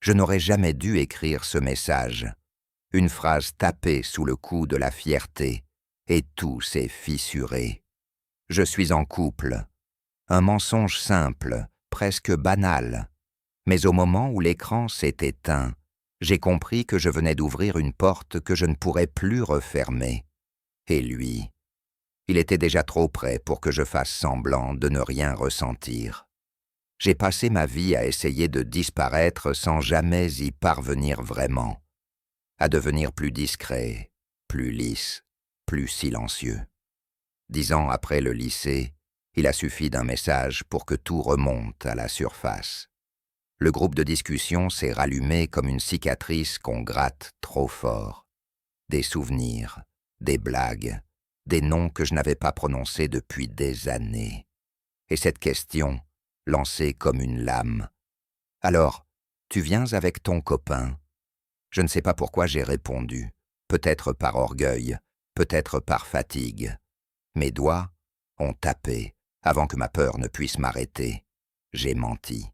Je n'aurais jamais dû écrire ce message. Une phrase tapée sous le coup de la fierté, et tout s'est fissuré. Je suis en couple. Un mensonge simple, presque banal. Mais au moment où l'écran s'est éteint, j'ai compris que je venais d'ouvrir une porte que je ne pourrais plus refermer. Et lui, il était déjà trop près pour que je fasse semblant de ne rien ressentir. J'ai passé ma vie à essayer de disparaître sans jamais y parvenir vraiment, à devenir plus discret, plus lisse, plus silencieux. 10 ans après le lycée, il a suffi d'un message pour que tout remonte à la surface. Le groupe de discussion s'est rallumé comme une cicatrice qu'on gratte trop fort. Des souvenirs, des blagues, des noms que je n'avais pas prononcés depuis des années. Et cette question, lancée comme une lame. « Alors, tu viens avec ton copain ?» Je ne sais pas pourquoi j'ai répondu, peut-être par orgueil, peut-être par fatigue. Mes doigts ont tapé avant que ma peur ne puisse m'arrêter. J'ai menti.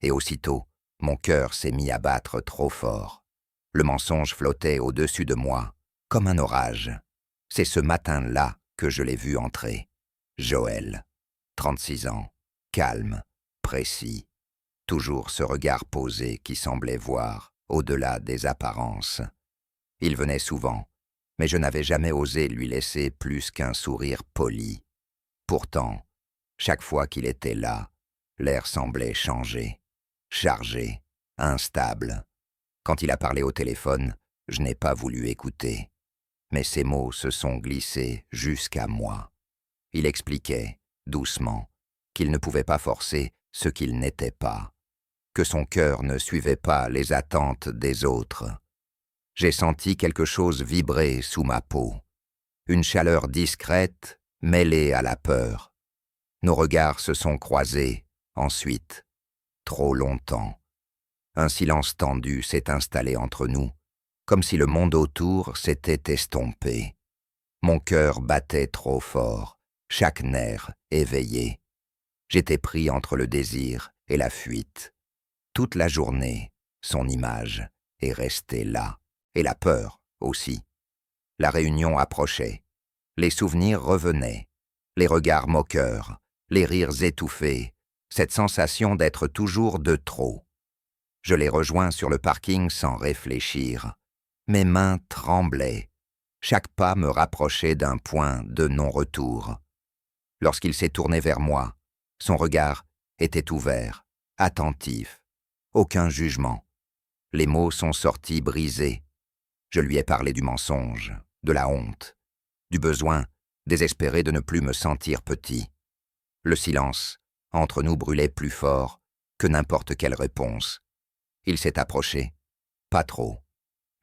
Et aussitôt, mon cœur s'est mis à battre trop fort. Le mensonge flottait au-dessus de moi, comme un orage. C'est ce matin-là que je l'ai vu entrer. Joël, 36 ans, calme, précis. Toujours ce regard posé qui semblait voir au-delà des apparences. Il venait souvent, mais je n'avais jamais osé lui laisser plus qu'un sourire poli. Pourtant, chaque fois qu'il était là, l'air semblait changer, chargé, instable. Quand il a parlé au téléphone, je n'ai pas voulu écouter. Mais ses mots se sont glissés jusqu'à moi. Il expliquait, doucement, qu'il ne pouvait pas forcer ce qu'il n'était pas, que son cœur ne suivait pas les attentes des autres. J'ai senti quelque chose vibrer sous ma peau, une chaleur discrète mêlée à la peur. Nos regards se sont croisés, ensuite, trop longtemps. Un silence tendu s'est installé entre nous, comme si le monde autour s'était estompé. Mon cœur battait trop fort, chaque nerf éveillé. J'étais pris entre le désir et la fuite. Toute la journée, son image est restée là, et la peur aussi. La réunion approchait. Les souvenirs revenaient, les regards moqueurs, les rires étouffés, cette sensation d'être toujours de trop. Je l'ai rejoint sur le parking sans réfléchir. Mes mains tremblaient. Chaque pas me rapprochait d'un point de non-retour. Lorsqu'il s'est tourné vers moi, son regard était ouvert, attentif. Aucun jugement. Les mots sont sortis brisés. Je lui ai parlé du mensonge, de la honte, du besoin désespéré de ne plus me sentir petit. Le silence entre nous brûlait plus fort que n'importe quelle réponse. Il s'est approché, pas trop,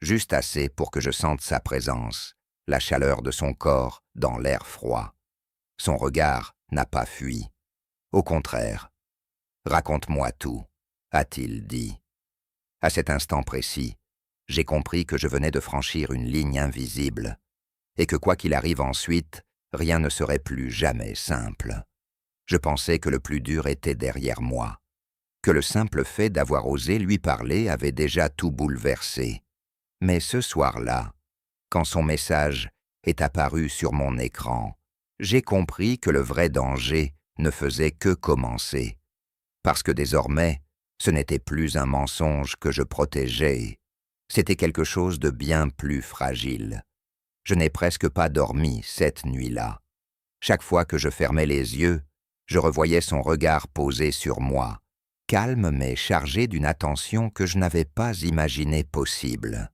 juste assez pour que je sente sa présence, la chaleur de son corps dans l'air froid. Son regard n'a pas fui. Au contraire, « Raconte-moi tout », a-t-il dit. À cet instant précis, j'ai compris que je venais de franchir une ligne invisible et que quoi qu'il arrive ensuite, rien ne serait plus jamais simple. Je pensais que le plus dur était derrière moi, que le simple fait d'avoir osé lui parler avait déjà tout bouleversé. Mais ce soir-là, quand son message est apparu sur mon écran, j'ai compris que le vrai danger ne faisait que commencer, parce que désormais, ce n'était plus un mensonge que je protégeais, c'était quelque chose de bien plus fragile. Je n'ai presque pas dormi cette nuit-là. Chaque fois que je fermais les yeux, je revoyais son regard posé sur moi, calme mais chargé d'une attention que je n'avais pas imaginée possible.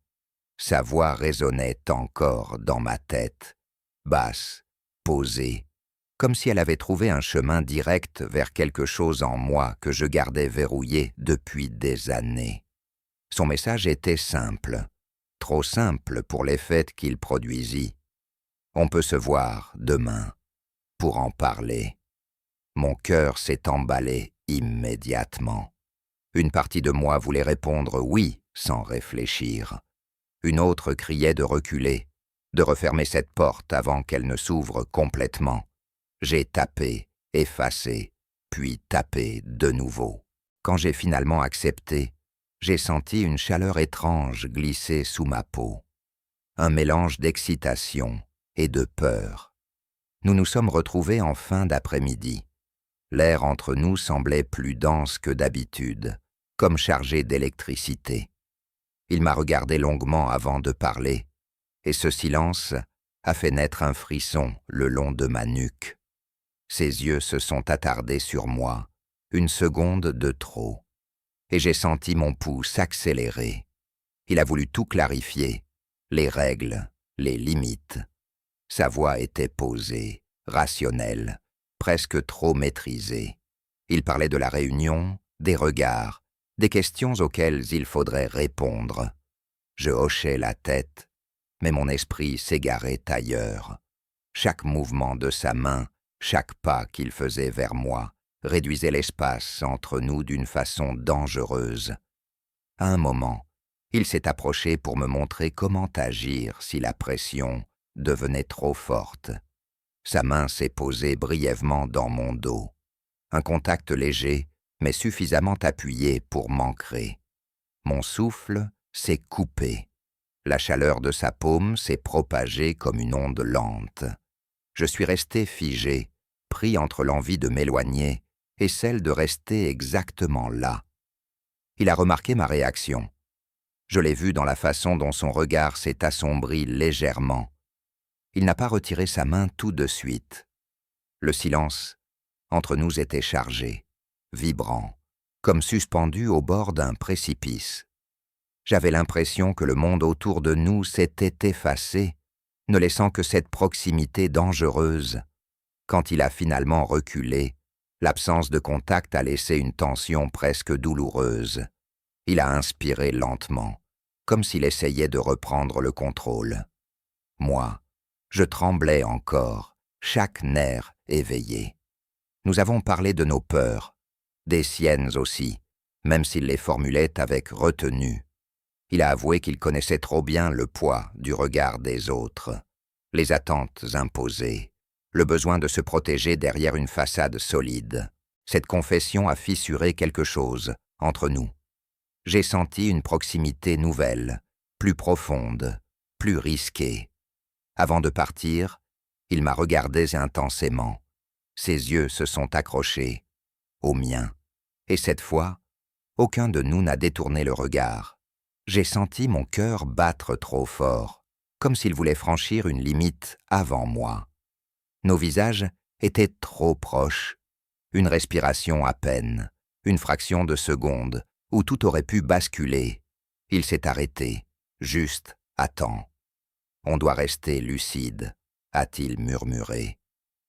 Sa voix résonnait encore dans ma tête, basse, posée, comme si elle avait trouvé un chemin direct vers quelque chose en moi que je gardais verrouillé depuis des années. Son message était simple, trop simple pour l'effet qu'il produisit. On peut se voir demain pour en parler. Mon cœur s'est emballé immédiatement. Une partie de moi voulait répondre oui sans réfléchir. Une autre criait de reculer, de refermer cette porte avant qu'elle ne s'ouvre complètement. J'ai tapé, effacé, puis tapé de nouveau. Quand j'ai finalement accepté, j'ai senti une chaleur étrange glisser sous ma peau, un mélange d'excitation et de peur. Nous nous sommes retrouvés en fin d'après-midi. L'air entre nous semblait plus dense que d'habitude, comme chargé d'électricité. Il m'a regardé longuement avant de parler, et ce silence a fait naître un frisson le long de ma nuque. Ses yeux se sont attardés sur moi, une seconde de trop, et j'ai senti mon pouls s'accélérer. Il a voulu tout clarifier, les règles, les limites. Sa voix était posée, rationnelle, presque trop maîtrisée. Il parlait de la réunion, des regards, des questions auxquelles il faudrait répondre. Je hochais la tête, mais mon esprit s'égarait ailleurs. Chaque mouvement de sa main, chaque pas qu'il faisait vers moi, réduisait l'espace entre nous d'une façon dangereuse. À un moment, il s'est approché pour me montrer comment agir si la pression devenait trop forte. Sa main s'est posée brièvement dans mon dos. Un contact léger, mais suffisamment appuyé pour m'ancrer. Mon souffle s'est coupé. La chaleur de sa paume s'est propagée comme une onde lente. Je suis resté figé, pris entre l'envie de m'éloigner et celle de rester exactement là. Il a remarqué ma réaction. Je l'ai vu dans la façon dont son regard s'est assombri légèrement. Il n'a pas retiré sa main tout de suite. Le silence entre nous était chargé, vibrant, comme suspendu au bord d'un précipice. J'avais l'impression que le monde autour de nous s'était effacé, ne laissant que cette proximité dangereuse. Quand il a finalement reculé, l'absence de contact a laissé une tension presque douloureuse. Il a inspiré lentement, comme s'il essayait de reprendre le contrôle. Moi, je tremblais encore, chaque nerf éveillé. Nous avons parlé de nos peurs, des siennes aussi, même s'il les formulait avec retenue. Il a avoué qu'il connaissait trop bien le poids du regard des autres, les attentes imposées, le besoin de se protéger derrière une façade solide. Cette confession a fissuré quelque chose entre nous. J'ai senti une proximité nouvelle, plus profonde, plus risquée. Avant de partir, il m'a regardé intensément. Ses yeux se sont accrochés aux miens, et cette fois, aucun de nous n'a détourné le regard. J'ai senti mon cœur battre trop fort, comme s'il voulait franchir une limite avant moi. Nos visages étaient trop proches, une respiration à peine, une fraction de seconde, où tout aurait pu basculer. Il s'est arrêté, juste à temps. « On doit rester lucide », a-t-il murmuré.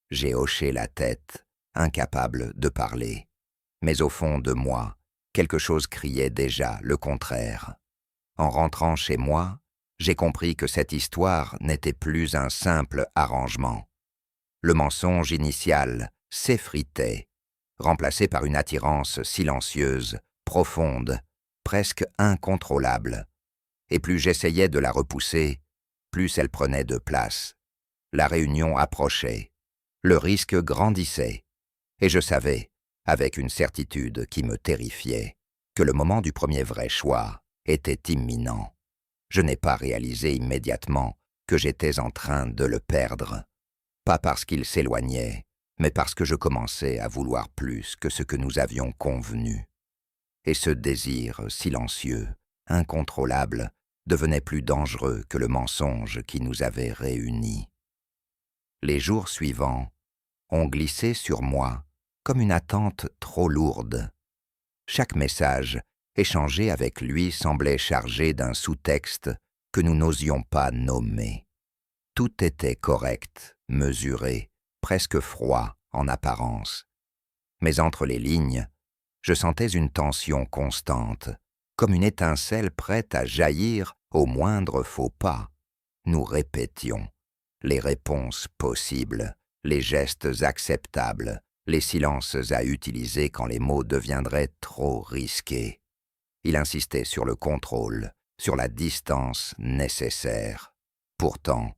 J'ai hoché la tête, incapable de parler. Mais au fond de moi, quelque chose criait déjà le contraire. En rentrant chez moi, j'ai compris que cette histoire n'était plus un simple arrangement. Le mensonge initial s'effritait, remplacé par une attirance silencieuse, profonde, presque incontrôlable. Et plus j'essayais de la repousser, plus elle prenait de place. La réunion approchait, le risque grandissait, et je savais, avec une certitude qui me terrifiait, que le moment du premier vrai choix était imminent. Je n'ai pas réalisé immédiatement que j'étais en train de le perdre, pas parce qu'il s'éloignait, mais parce que je commençais à vouloir plus que ce que nous avions convenu. Et ce désir silencieux, incontrôlable, devenait plus dangereux que le mensonge qui nous avait réunis. Les jours suivants ont glissé sur moi comme une attente trop lourde. Chaque message échangé avec lui semblait chargé d'un sous-texte que nous n'osions pas nommer. Tout était correct, mesuré, presque froid en apparence. Mais entre les lignes, je sentais une tension constante, comme une étincelle prête à jaillir au moindre faux pas. Nous répétions les réponses possibles, les gestes acceptables, les silences à utiliser quand les mots deviendraient trop risqués. Il insistait sur le contrôle, sur la distance nécessaire. Pourtant,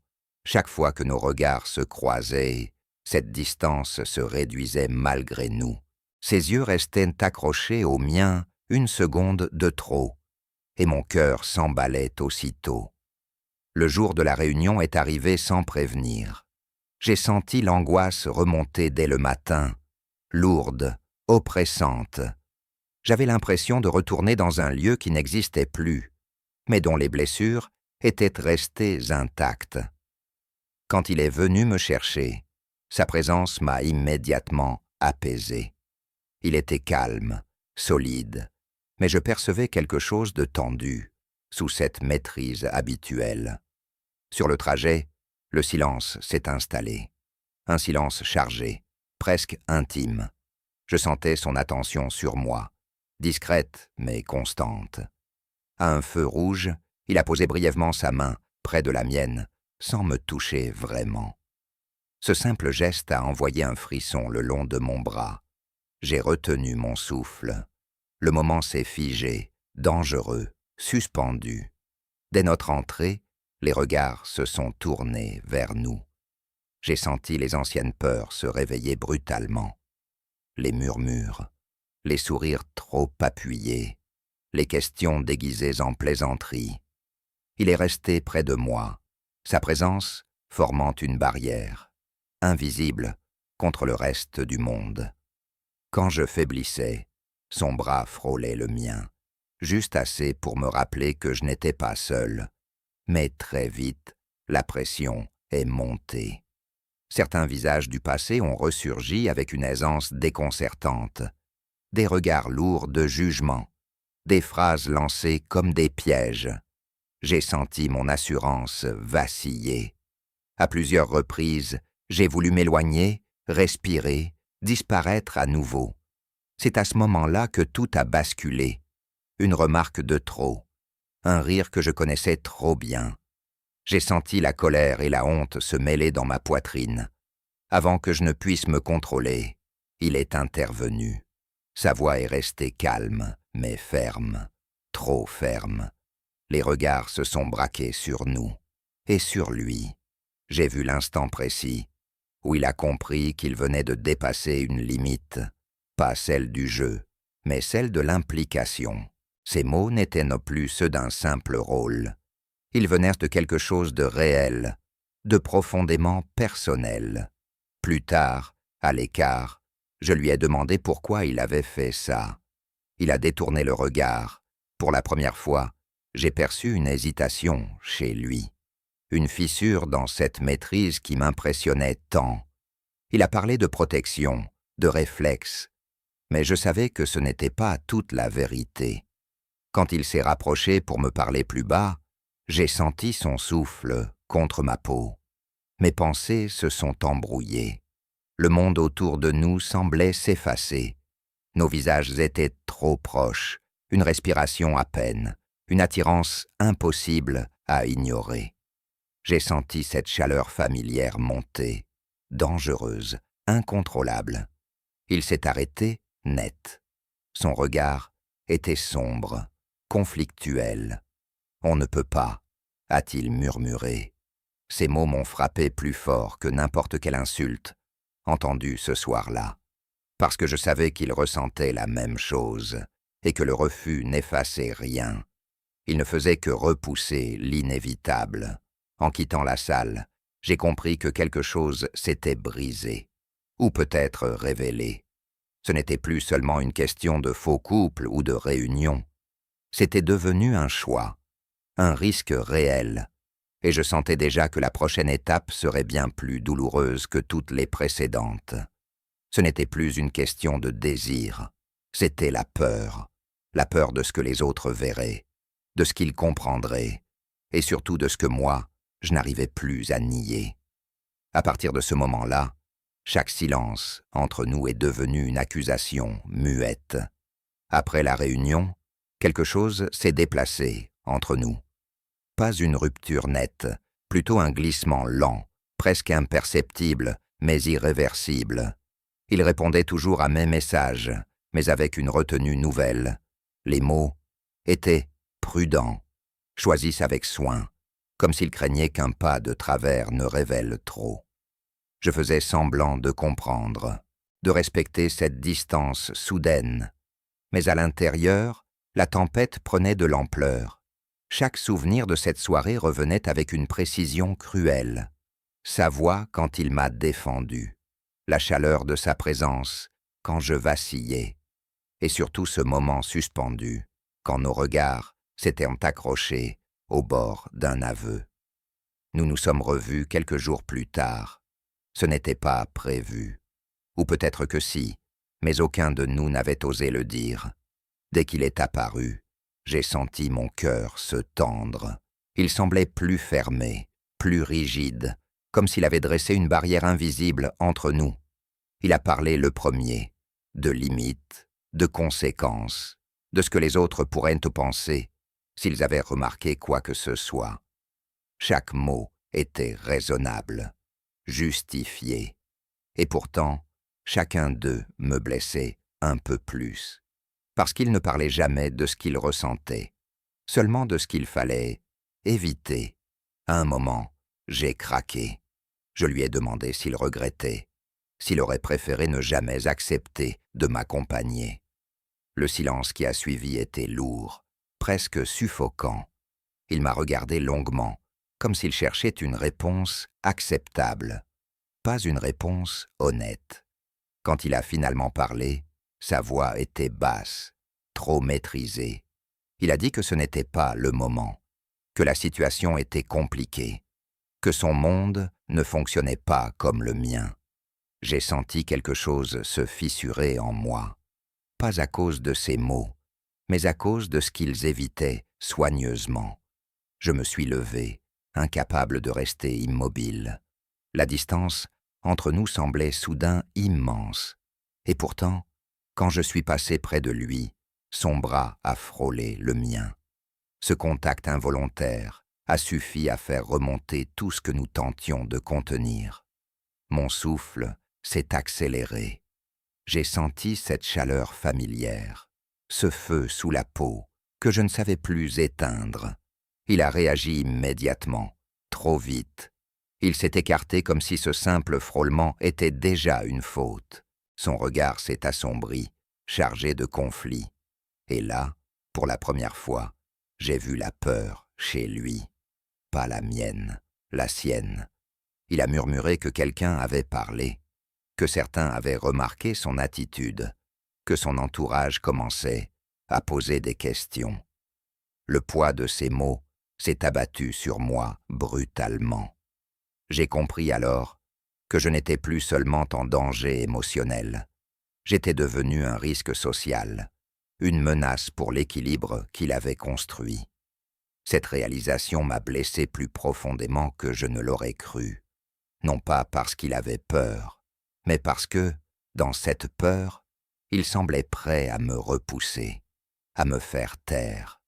chaque fois que nos regards se croisaient, cette distance se réduisait malgré nous. Ses yeux restaient accrochés aux miens une seconde de trop, et mon cœur s'emballait aussitôt. Le jour de la réunion est arrivé sans prévenir. J'ai senti l'angoisse remonter dès le matin, lourde, oppressante. J'avais l'impression de retourner dans un lieu qui n'existait plus, mais dont les blessures étaient restées intactes. Quand il est venu me chercher, sa présence m'a immédiatement apaisé. Il était calme, solide, mais je percevais quelque chose de tendu, sous cette maîtrise habituelle. Sur le trajet, le silence s'est installé. Un silence chargé, presque intime. Je sentais son attention sur moi, discrète mais constante. À un feu rouge, il a posé brièvement sa main près de la mienne, sans me toucher vraiment. Ce simple geste a envoyé un frisson le long de mon bras. J'ai retenu mon souffle. Le moment s'est figé, dangereux, suspendu. Dès notre entrée, les regards se sont tournés vers nous. J'ai senti les anciennes peurs se réveiller brutalement. Les murmures, les sourires trop appuyés, les questions déguisées en plaisanterie. Il est resté près de moi, sa présence formant une barrière, invisible contre le reste du monde. Quand je faiblissais, son bras frôlait le mien, juste assez pour me rappeler que je n'étais pas seul. Mais très vite, la pression est montée. Certains visages du passé ont ressurgi avec une aisance déconcertante. Des regards lourds de jugement, des phrases lancées comme des pièges. J'ai senti mon assurance vaciller. À plusieurs reprises, j'ai voulu m'éloigner, respirer, disparaître à nouveau. C'est à ce moment-là que tout a basculé. Une remarque de trop, un rire que je connaissais trop bien. J'ai senti la colère et la honte se mêler dans ma poitrine. Avant que je ne puisse me contrôler, il est intervenu. Sa voix est restée calme, mais ferme, trop ferme. Les regards se sont braqués sur nous, et sur lui. J'ai vu l'instant précis, où il a compris qu'il venait de dépasser une limite, pas celle du jeu, mais celle de l'implication. Ces mots n'étaient non plus ceux d'un simple rôle. Ils venèrent de quelque chose de réel, de profondément personnel. Plus tard, à l'écart, je lui ai demandé pourquoi il avait fait ça. Il a détourné le regard. Pour la première fois, j'ai perçu une hésitation chez lui. Une fissure dans cette maîtrise qui m'impressionnait tant. Il a parlé de protection, de réflexe, mais je savais que ce n'était pas toute la vérité. Quand il s'est rapproché pour me parler plus bas, j'ai senti son souffle contre ma peau. Mes pensées se sont embrouillées. Le monde autour de nous semblait s'effacer. Nos visages étaient trop proches, une respiration à peine, une attirance impossible à ignorer. J'ai senti cette chaleur familière monter, dangereuse, incontrôlable. Il s'est arrêté net. Son regard était sombre, conflictuel. « On ne peut pas », a-t-il murmuré. Ces mots m'ont frappé plus fort que n'importe quelle insulte, entendue ce soir-là, parce que je savais qu'il ressentait la même chose, et que le refus n'effaçait rien. Il ne faisait que repousser l'inévitable. En quittant la salle, j'ai compris que quelque chose s'était brisé, ou peut-être révélé. Ce n'était plus seulement une question de faux couple ou de réunion. C'était devenu un choix, un risque réel, et je sentais déjà que la prochaine étape serait bien plus douloureuse que toutes les précédentes. Ce n'était plus une question de désir, c'était la peur de ce que les autres verraient, de ce qu'ils comprendraient, et surtout de ce que moi, je n'arrivais plus à nier. À partir de ce moment-là, chaque silence entre nous est devenu une accusation muette. Après la réunion, quelque chose s'est déplacé entre nous. Pas une rupture nette, plutôt un glissement lent, presque imperceptible, mais irréversible. Il répondait toujours à mes messages, mais avec une retenue nouvelle. Les mots étaient prudents, choisis avec soin, comme s'il craignait qu'un pas de travers ne révèle trop. Je faisais semblant de comprendre, de respecter cette distance soudaine, mais à l'intérieur, La tempête prenait de l'ampleur. Chaque souvenir de cette soirée revenait avec une précision cruelle. Sa voix quand il m'a défendu, la chaleur de sa présence quand je vacillais, et surtout ce moment suspendu, quand nos regards s'étaient accrochés au bord d'un aveu. Nous nous sommes revus quelques jours plus tard. Ce n'était pas prévu. Ou peut-être que si, mais aucun de nous n'avait osé le dire. Dès qu'il est apparu, j'ai senti mon cœur se tendre. Il semblait plus fermé, plus rigide, comme s'il avait dressé une barrière invisible entre nous. Il a parlé le premier, de limites, de conséquences, de ce que les autres pourraient en penser, s'ils avaient remarqué quoi que ce soit. Chaque mot était raisonnable, justifié, et pourtant, chacun d'eux me blessait un peu plus, parce qu'il ne parlait jamais de ce qu'il ressentait, seulement de ce qu'il fallait éviter. À un moment, j'ai craqué. Je lui ai demandé s'il regrettait, s'il aurait préféré ne jamais accepter de m'accompagner. Le silence qui a suivi était lourd, presque suffocant. Il m'a regardé longuement, comme s'il cherchait une réponse acceptable, pas une réponse honnête. Quand il a finalement parlé, sa voix était basse, trop maîtrisée. Il a dit que ce n'était pas le moment, que la situation était compliquée, que son monde ne fonctionnait pas comme le mien. J'ai senti quelque chose se fissurer en moi, pas à cause de ses mots, mais à cause de ce qu'ils évitaient soigneusement. Je me suis levé, incapable de rester immobile. La distance entre nous semblait soudain immense. Et pourtant, quand je suis passé près de lui, son bras a frôlé le mien. Ce contact involontaire a suffi à faire remonter tout ce que nous tentions de contenir. Mon souffle s'est accéléré. J'ai senti cette chaleur familière, ce feu sous la peau que je ne savais plus éteindre. Il a réagi immédiatement, trop vite. Il s'est écarté comme si ce simple frôlement était déjà une faute. Son regard s'est assombri, chargé de conflit. Et là, pour la première fois, j'ai vu la peur chez lui. Pas la mienne, la sienne. Il a murmuré que quelqu'un avait parlé, que certains avaient remarqué son attitude, que son entourage commençait à poser des questions. Le poids de ces mots s'est abattu sur moi brutalement. J'ai compris alors que je n'étais plus seulement en danger émotionnel. J'étais devenu un risque social, une menace pour l'équilibre qu'il avait construit. Cette réalisation m'a blessé plus profondément que je ne l'aurais cru. Non pas parce qu'il avait peur, mais parce que, dans cette peur, il semblait prêt à me repousser, à me faire taire,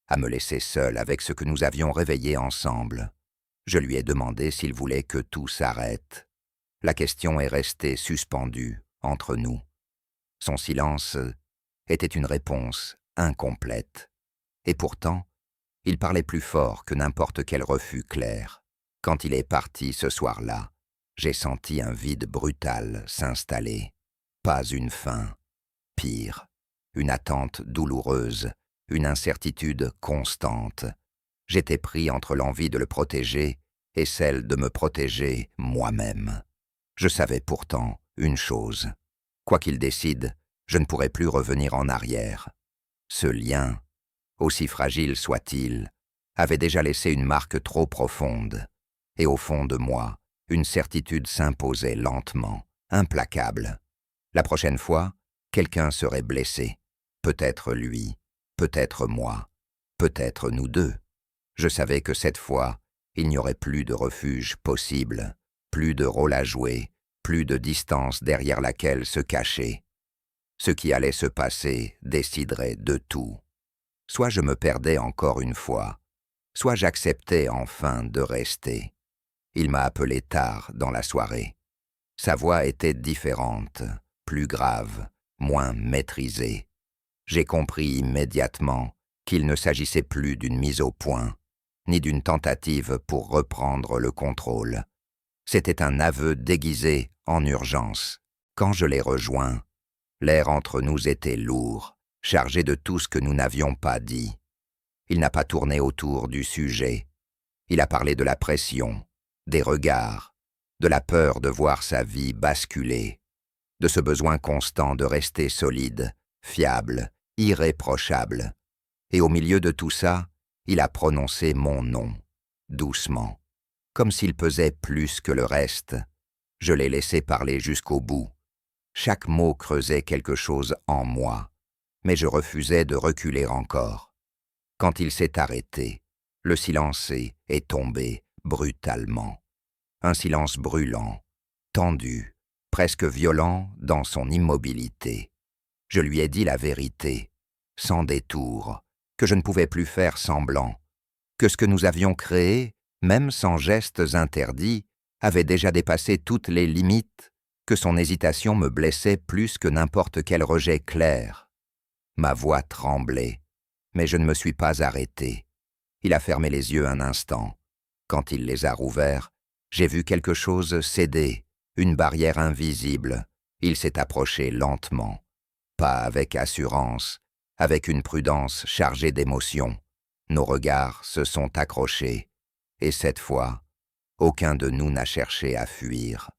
à me laisser seul avec ce que nous avions réveillé ensemble. Je lui ai demandé s'il voulait que tout s'arrête. La question est restée suspendue entre nous. Son silence était une réponse incomplète. Et pourtant, il parlait plus fort que n'importe quel refus clair. Quand il est parti ce soir-là, j'ai senti un vide brutal s'installer. Pas une fin. Pire, une attente douloureuse, une incertitude constante. J'étais pris entre l'envie de le protéger et celle de me protéger moi-même. Je savais pourtant une chose. Quoi qu'il décide, je ne pourrais plus revenir en arrière. Ce lien, aussi fragile soit-il, avait déjà laissé une marque trop profonde. Et au fond de moi, une certitude s'imposait lentement, implacable. La prochaine fois, quelqu'un serait blessé. Peut-être lui, peut-être moi, peut-être nous deux. Je savais que cette fois, il n'y aurait plus de refuge possible, plus de rôle à jouer, plus de distance derrière laquelle se cacher. Ce qui allait se passer déciderait de tout. Soit je me perdais encore une fois, soit j'acceptais enfin de rester. Il m'a appelé tard dans la soirée. Sa voix était différente, plus grave, moins maîtrisée. J'ai compris immédiatement qu'il ne s'agissait plus d'une mise au point, ni d'une tentative pour reprendre le contrôle. C'était un aveu déguisé en urgence. Quand je l'ai rejoint, l'air entre nous était lourd, chargé de tout ce que nous n'avions pas dit. Il n'a pas tourné autour du sujet. Il a parlé de la pression, des regards, de la peur de voir sa vie basculer, de ce besoin constant de rester solide, fiable, irréprochable. Et au milieu de tout ça, il a prononcé mon nom, doucement, comme s'il pesait plus que le reste. Je l'ai laissé parler jusqu'au bout. Chaque mot creusait quelque chose en moi, mais je refusais de reculer encore. Quand il s'est arrêté, le silence est tombé brutalement. Un silence brûlant, tendu, presque violent dans son immobilité. Je lui ai dit la vérité, sans détour, que je ne pouvais plus faire semblant, que ce que nous avions créé, même sans gestes interdits, avait déjà dépassé toutes les limites, que son hésitation me blessait plus que n'importe quel rejet clair. Ma voix tremblait, mais je ne me suis pas arrêté. Il a fermé les yeux un instant. Quand il les a rouverts, j'ai vu quelque chose céder, une barrière invisible. Il s'est approché lentement, pas avec assurance, avec une prudence chargée d'émotion. Nos regards se sont accrochés, et cette fois, aucun de nous n'a cherché à fuir.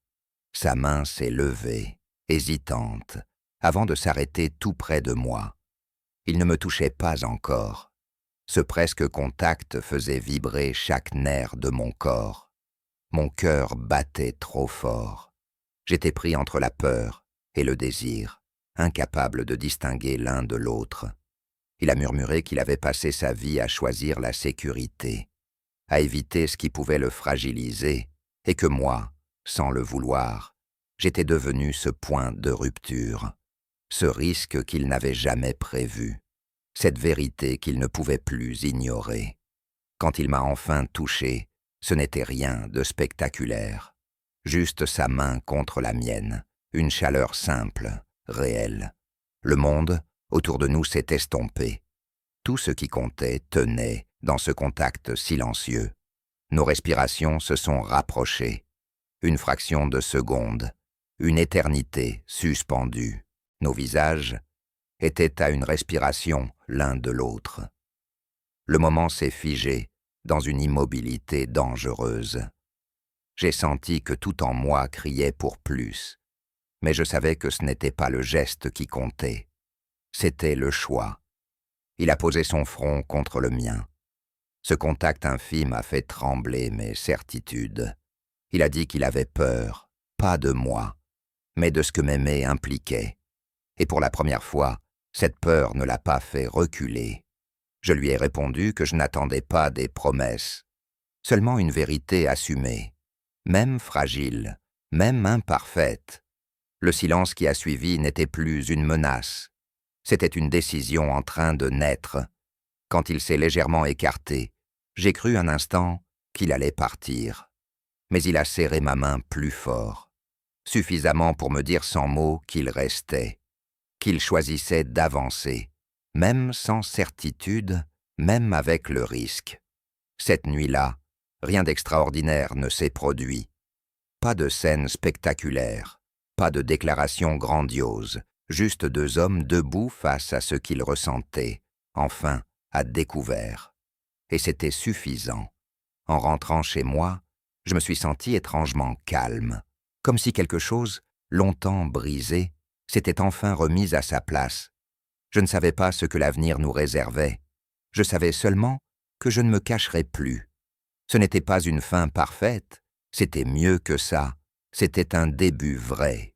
Sa main s'est levée, hésitante, avant de s'arrêter tout près de moi. Il ne me touchait pas encore. Ce presque contact faisait vibrer chaque nerf de mon corps. Mon cœur battait trop fort. J'étais pris entre la peur et le désir, incapable de distinguer l'un de l'autre. Il a murmuré qu'il avait passé sa vie à choisir la sécurité, à éviter ce qui pouvait le fragiliser, et que moi, sans le vouloir, j'étais devenu ce point de rupture, ce risque qu'il n'avait jamais prévu, cette vérité qu'il ne pouvait plus ignorer. Quand il m'a enfin touché, ce n'était rien de spectaculaire, juste sa main contre la mienne, une chaleur simple, réelle. Le monde, autour de nous, s'est estompé. Tout ce qui comptait tenait dans ce contact silencieux. Nos respirations se sont rapprochées. Une fraction de seconde, une éternité suspendue. Nos visages étaient à une respiration l'un de l'autre. Le moment s'est figé dans une immobilité dangereuse. J'ai senti que tout en moi criait pour plus, mais je savais que ce n'était pas le geste qui comptait. C'était le choix. Il a posé son front contre le mien. Ce contact infime a fait trembler mes certitudes. Il a dit qu'il avait peur, pas de moi, mais de ce que m'aimer impliquait. Et pour la première fois, cette peur ne l'a pas fait reculer. Je lui ai répondu que je n'attendais pas des promesses, seulement une vérité assumée, même fragile, même imparfaite. Le silence qui a suivi n'était plus une menace. C'était une décision en train de naître. Quand il s'est légèrement écarté, j'ai cru un instant qu'il allait partir. Mais il a serré ma main plus fort, suffisamment pour me dire sans mots qu'il restait, qu'il choisissait d'avancer, même sans certitude, même avec le risque. Cette nuit-là, rien d'extraordinaire ne s'est produit. Pas de scène spectaculaire, pas de déclaration grandiose, juste deux hommes debout face à ce qu'ils ressentaient, enfin, à découvert. Et c'était suffisant. En rentrant chez moi, je me suis senti étrangement calme, comme si quelque chose, longtemps brisé, s'était enfin remis à sa place. Je ne savais pas ce que l'avenir nous réservait. Je savais seulement que je ne me cacherais plus. Ce n'était pas une fin parfaite, c'était mieux que ça, c'était un début vrai.